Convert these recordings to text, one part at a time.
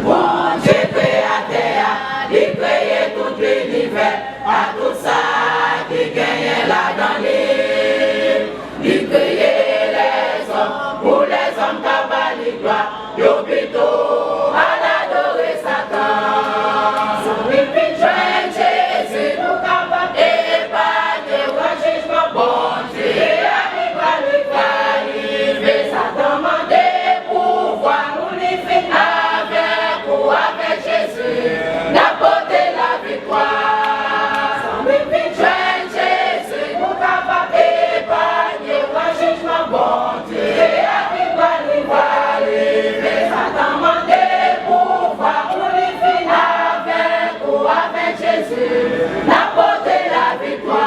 Bon Dieu créateur, il crée tout l'univers, à tout ça qui gagne là dans l'île. Il crée les hommes, pour les hommes qui gloire, yo plutôt à l'adorer Satan. Son vite joint Jésus, nous capables d'épargner le jugement, bon Dieu, avec quoi lui arriver, Satan demandé pouvoir nous livrer avec ou avec Jésus, n'apporter la victoire. Son vite joint Jésus, nous capables d'épargner le jugement, bon Dieu, avec quoi lui arriver, Satan demandé pouvoir nous livrer avec ou avec Jésus, n'apporter la victoire.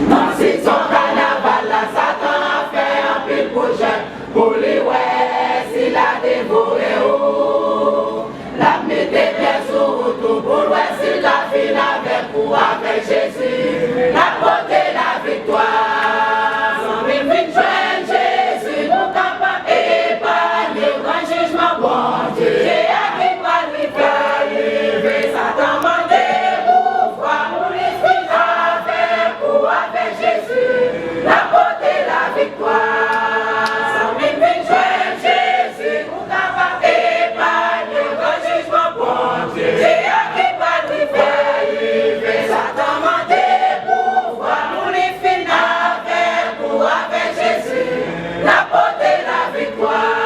Dans si son carnaval, là, Satan a fait un pile projet pour lui, ouais, s'il a dévoré, oh. La mettre bien sur tout pour lui, s'il a fini avec ou avec Jésus, n'apporter la victoire. Sans même vite joindre Jésus, nous capables d'épargner le grand jugement, bon Dieu. J'ai acquis par lui faire arriver, Satan demandé pouvoir nous livrer avec ou avec Jésus, n'apporter la victoire. Sans même vite joindre Jésus, nous capables d'épargner le grand jugement, bon Dieu. J'ai acquis par lui faire arriver, Satan demandé pouvoir nous livrer avec ou avec Jésus, n'apporter la victoire.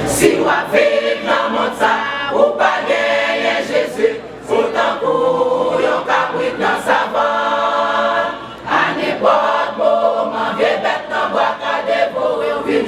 Si vous avez dans le monde ça, ou pas gagner Jésus, autant pour yon cabrit dans sa vente. À n'importe moment, vieux bête dans bois qu'à dévorer, vive